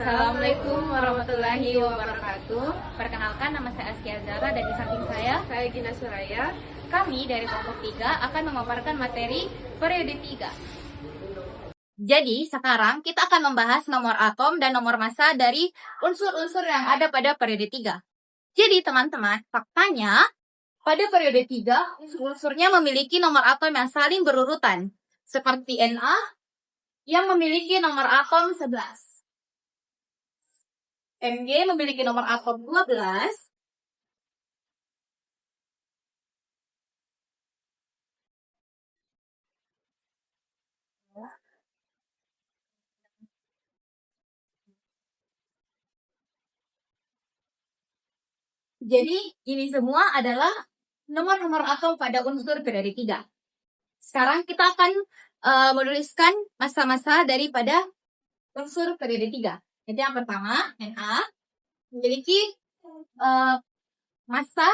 Assalamualaikum warahmatullahi wabarakatuh. Perkenalkan, nama saya Askia Zara dan di samping saya Gina Suraya. kami dari kelompok 3 akan memaparkan materi periode 3. Jadi, sekarang kita akan membahas nomor atom dan nomor massa dari unsur-unsur yang ada pada periode 3. Jadi, teman-teman, faktanya pada periode 3, unsur-unsurnya memiliki nomor atom yang saling berurutan, seperti Na yang memiliki nomor atom 11. Mg memiliki nomor atom 12. Jadi, ini semua adalah nomor-nomor atom pada unsur periode 3. Sekarang kita akan menuliskan massa-massa daripada unsur periode 3. Jadi yang pertama, Na memiliki massa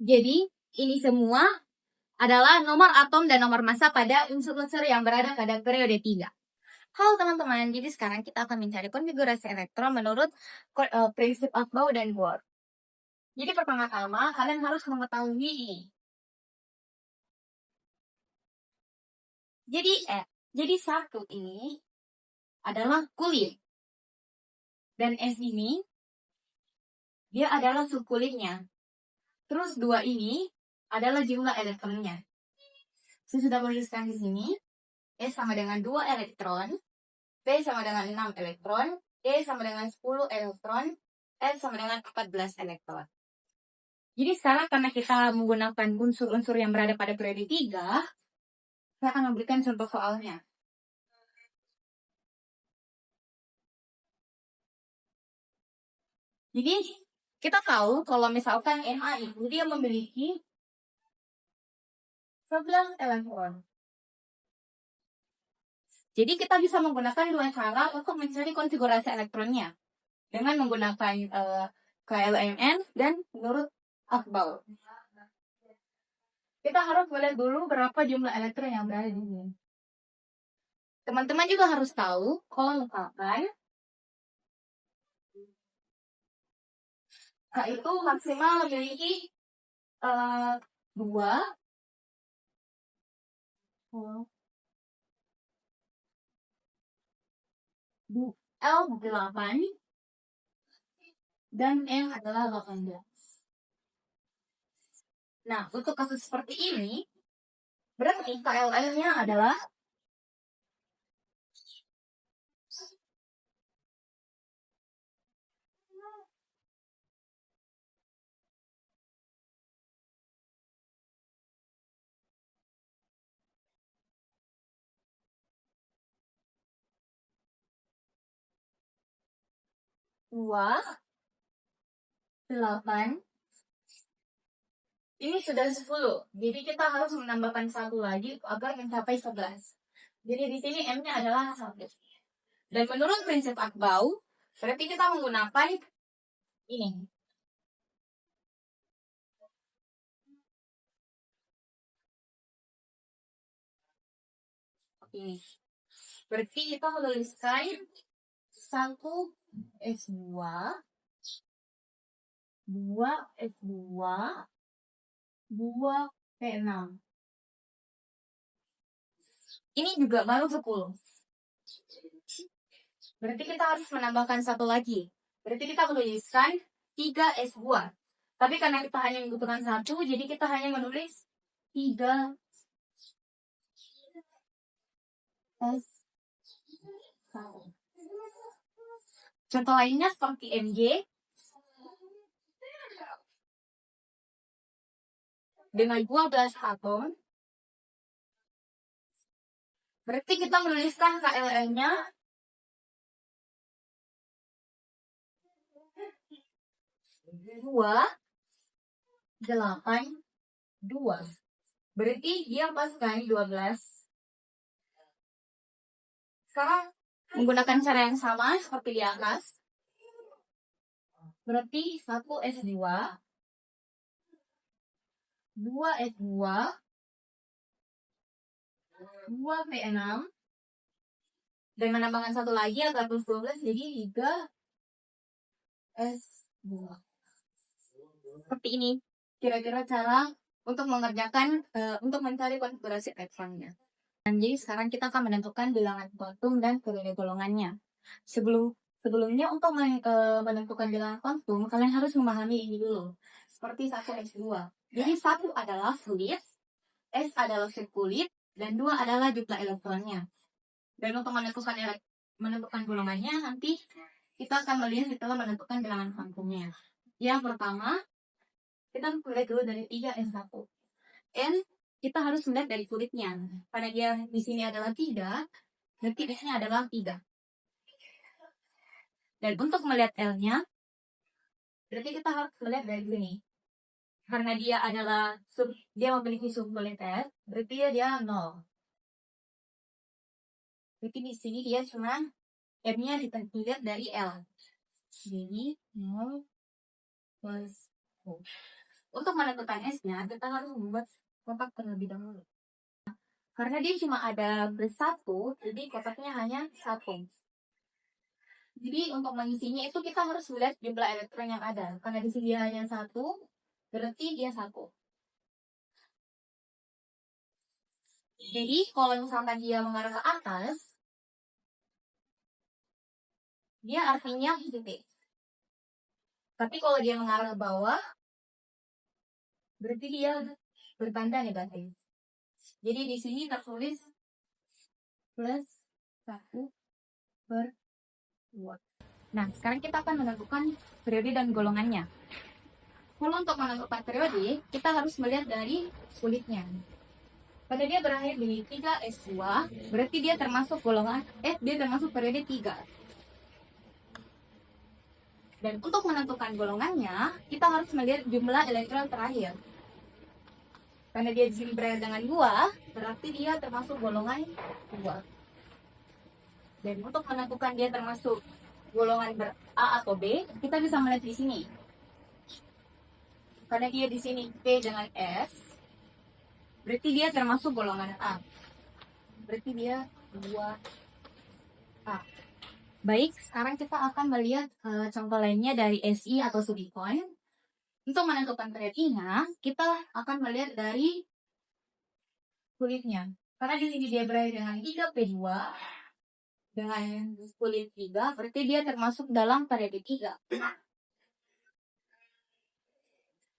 Jadi, ini semua adalah nomor atom dan nomor massa pada unsur-unsur yang berada pada periode 3. Halo teman-teman, jadi sekarang kita akan mencari konfigurasi elektron menurut prinsip Aufbau dan Bohr. Jadi pertama-tama kalian harus mengetahui ini. Jadi satu ini adalah kulit. Dan S ini dia adalah subkulitnya. Terus 2 ini adalah jumlah elektronnya. Saya sudah menuliskan di sini. S sama dengan 2 elektron, P sama dengan 6 elektron, E sama dengan 10 elektron, F sama dengan 14 elektron. Jadi sekarang karena kita menggunakan unsur-unsur yang berada pada periode 3, saya akan memberikan contoh soalnya. Jadi kita tahu kalau misalkan Na itu dia memiliki 11 elektron. Jadi kita bisa menggunakan 2 cara untuk mencari konfigurasi elektronnya. Dengan menggunakan KLMN dan menurut Aufbau. Kita harus melihat dulu berapa jumlah elektron yang berada di sini. Teman-teman juga harus tahu kalau misalkan K itu maksimal memiliki 2 L8 dan M adalah 18. Nah, untuk kasus seperti ini, berarti KLM-nya adalah dua 8. Ini sudah 10. Jadi kita harus menambahkan 1 lagi agar mencapai 11. Jadi di sini M-nya adalah 1. Dan menurut prinsip Aufbau, berarti kita menggunakan ini. Ini. Berarti kita menuliskan 1 S2, 2 S2, 2 P6. Ini juga baru 10. Berarti kita harus menambahkan 1 lagi. Berarti kita menuliskan 3 S2. Tapi karena kita hanya membutuhkan 1, jadi kita hanya menulis 3 S1. Contoh lainnya seperti Mg dengan 12 atom. Berarti kita menuliskan KLM-nya 2, 8, 2. Berarti dia pas kan 12. Sekarang menggunakan cara yang sama seperti di atas. Berarti 1S2, 2S2, 2P6, dan menambahkan satu lagi agar plus 12 jadi 3S2. Seperti ini kira-kira cara untuk mengerjakan untuk mencari konfigurasi elektronnya. Dan jadi sekarang kita akan menentukan bilangan kuantum dan periode golongannya. Sebelumnya untuk menentukan bilangan kuantum, kalian harus memahami ini dulu. Seperti 1x2. Jadi 1 adalah fluid, S adalah sirkulit, dan 2 adalah jumlah elektronnya. Dan untuk menentukan golongannya, nanti kita akan melihat setelah menentukan bilangan kuantumnya. Yang pertama, kita mulai dulu dari 3S1. N kita harus melihat dari kulitnya. Karena dia di sini adalah 3, berarti di sini adalah 3. Dan untuk melihat L-nya, berarti kita harus melihat dari sini. Karena dia memiliki subkulit S, berarti dia 0. Berarti di sini dia cuma M-nya dilihat dari L. Jadi 0 plus 0. Untuk menentukan S-nya, kita harus membuat kotak terlebih dahulu. Karena dia cuma ada plus 1, jadi kotaknya hanya 1. Jadi untuk mengisinya itu kita harus melihat jumlah elektron yang ada. Karena di sini dia hanya 1, berarti dia 1. Jadi kalau misalkan dia mengarah ke atas, dia artinya positif. Tapi kalau dia mengarah ke bawah, berarti dia bertanda negatif. Jadi di sini tertulis plus 1/2. Nah, sekarang kita akan menentukan periode dan golongannya. Kalau untuk menentukan periode, kita harus melihat dari kulitnya. Pada dia berakhir di 3S2, berarti dia termasuk periode 3. Dan untuk menentukan golongannya, kita harus melihat jumlah elektron terakhir. Karena dia di sini berakhir dengan 2, berarti dia termasuk golongan 2. Dan untuk menentukan dia termasuk golongan A atau B, kita bisa melihat di sini. Karena dia di sini P dengan S, berarti dia termasuk golongan A. Berarti dia 2A. Baik, sekarang kita akan melihat contoh lainnya dari SI atau subcoin. Untuk menentukan periodenya, kita akan melihat dari kulitnya. Karena di sini dia berakhir dengan 3P2 dengan kulit 3, berarti dia termasuk dalam periode 3.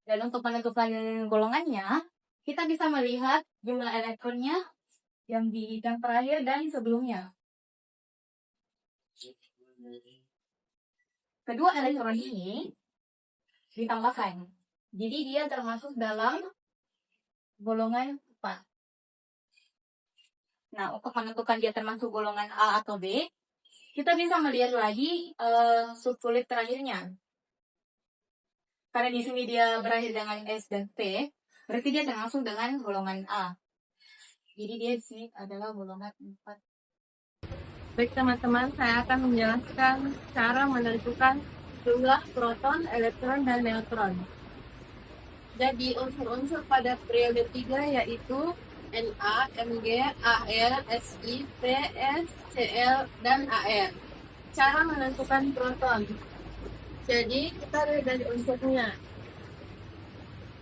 Dan untuk menentukan golongannya, kita bisa melihat jumlah elektronnya yang terakhir dan sebelumnya. Kedua elektron ini ditambahkan. Jadi dia termasuk dalam golongan 4. Nah, untuk menentukan dia termasuk golongan A atau B, kita bisa melihat lagi subkulit terakhirnya. Karena di sini dia berakhir dengan S dan P, berarti dia termasuk dengan golongan A. Jadi dia di sini adalah golongan 4. Baik teman-teman, saya akan menjelaskan cara menentukan jumlah proton, elektron, dan neutron. Jadi unsur-unsur pada periode 3 yaitu Na, Mg, Al, Si, Ps, Cl, dan Ar. Cara menentukan proton. Jadi kita lihat dari unsurnya.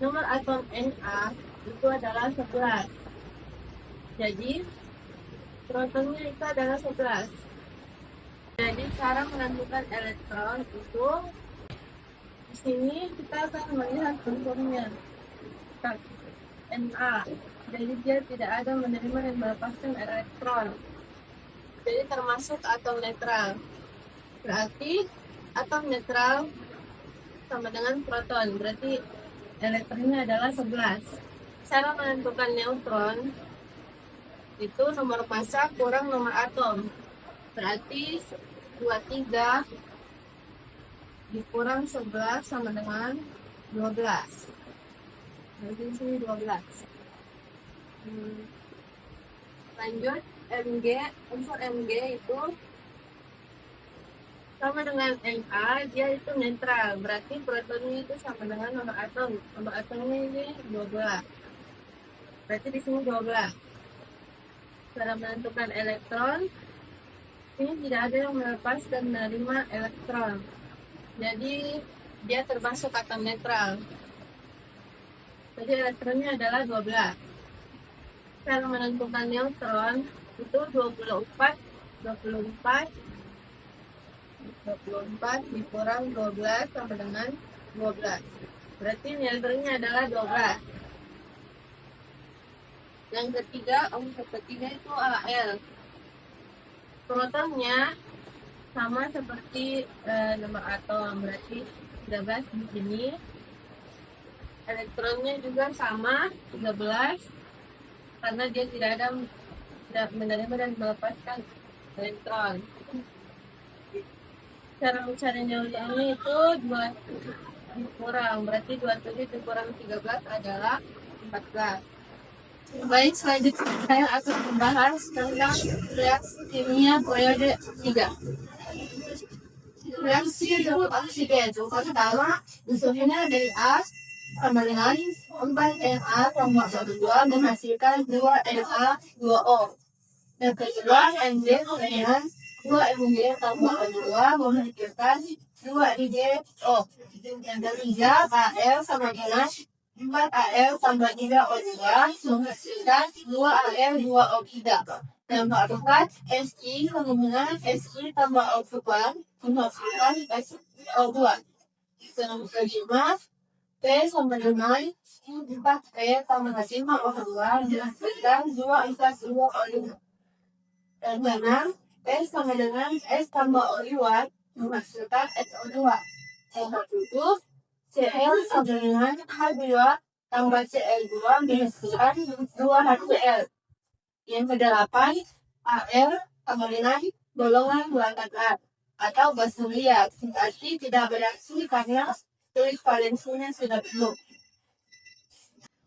Nomor atom Na itu adalah 11. Jadi protonnya itu adalah 11. Jadi cara menentukan elektron itu di sini kita akan melihat unsurnya Na. Jadi dia tidak ada menerima dan melepaskan elektron. Jadi termasuk atom netral. Berarti atom netral sama dengan proton. Berarti elektronnya adalah 11. Cara menentukan neutron itu nomor massa kurang nomor atom. Berarti 23 dikurang 11 sama dengan 12. Jadi di sini 12. Lanjut, Mg, unsur Mg itu sama dengan Na, dia itu netral. Berarti protonnya itu sama dengan nomor atom. Nomor atomnya ini 12. Berarti di sini 12. Cara menentukan elektron, ini tidak ada yang melepas dan menerima elektron. Jadi dia termasuk atom netral. Jadi elektronnya adalah 12. Cara menentukan neutron itu 24 dikurang 12 sama dengan 12. Berarti neutronnya adalah 12. Yang ketiga, unsur ketiga itu Al. Protonnya sama seperti nomor atom, berarti 13 di sini. Elektronnya juga sama 13 karena dia tidak menerima dan melepaskan elektron. Cara mencari neutronnya itu 2 dikurang, berarti 27 dikurang 13 adalah 14. Baik, selanjutnya saya akan membahas tentang reaksi kimia periode 3. Reaksi dengan oksigen pertama, unsurnya dari A sama dengan 4Na tambah 2 menghasilkan 2Na2O. Yang kedua, Mg dengan 2Mg tambah 2 menghasilkan 2IgO. Yang ketiga, Al sama dengan 4Al tambah 3O2 menghasilkan 2Al2O3. Yang keempat, Si sama dengan Si tambah O2 menghasilkan SO2. Yang kelima, P sama dengan 4P tambah 5O2 menghasilkan 2 2O5. Dan keenam, P sama dengan S tambah O2 menghasilkan SO2. Yang ketujuh, Cl sama dengan H2 tambah Cl2 menghasilkan 2HCl. Yang kedelapan, Al sama dengan golongan buatan A atau basulia, berarti tidak bereaksi karena tulis valensinya sudah penuh.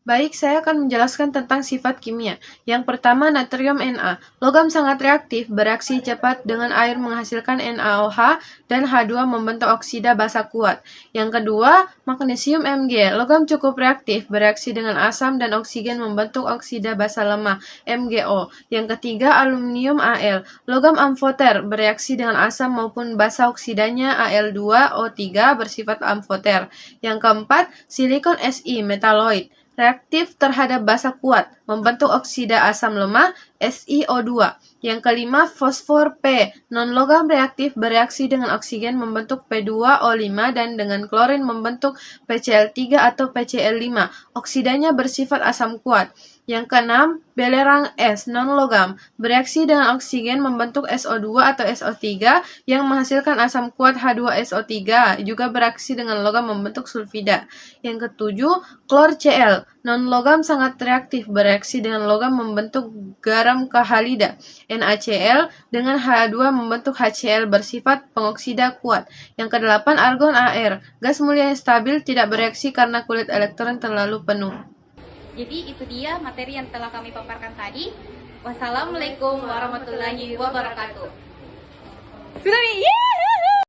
Baik, saya akan menjelaskan tentang sifat kimia. Yang pertama, natrium Na. Logam sangat reaktif, bereaksi cepat dengan air menghasilkan NaOH dan H2 membentuk oksida basa kuat. Yang kedua, magnesium Mg. Logam cukup reaktif, bereaksi dengan asam dan oksigen membentuk oksida basa lemah MgO. Yang ketiga, aluminium Al. Logam amfoter, bereaksi dengan asam maupun basa oksidanya Al2O3 bersifat amfoter. Yang keempat, silikon Si metaloid. Reaktif terhadap basa kuat, membentuk oksida asam lemah SiO2. Yang kelima, fosfor P. Non-logam reaktif bereaksi dengan oksigen membentuk P2O5 dan dengan klorin membentuk PCl3 atau PCl5. Oksidanya bersifat asam kuat. Yang keenam, belerang S. Non-logam bereaksi dengan oksigen membentuk SO2 atau SO3 yang menghasilkan asam kuat H2SO3, juga bereaksi dengan logam membentuk sulfida. Yang ketujuh, klor Cl. Non-logam sangat reaktif, bereaksi dengan logam membentuk garam kahalida. NaCl dengan H2 membentuk HCl bersifat pengoksida kuat. Yang kedelapan, argon Ar. Gas mulia yang stabil, tidak bereaksi karena kulit elektron terlalu penuh. Jadi itu dia materi yang telah kami paparkan tadi. Wassalamualaikum warahmatullahi wabarakatuh. Sudah nih.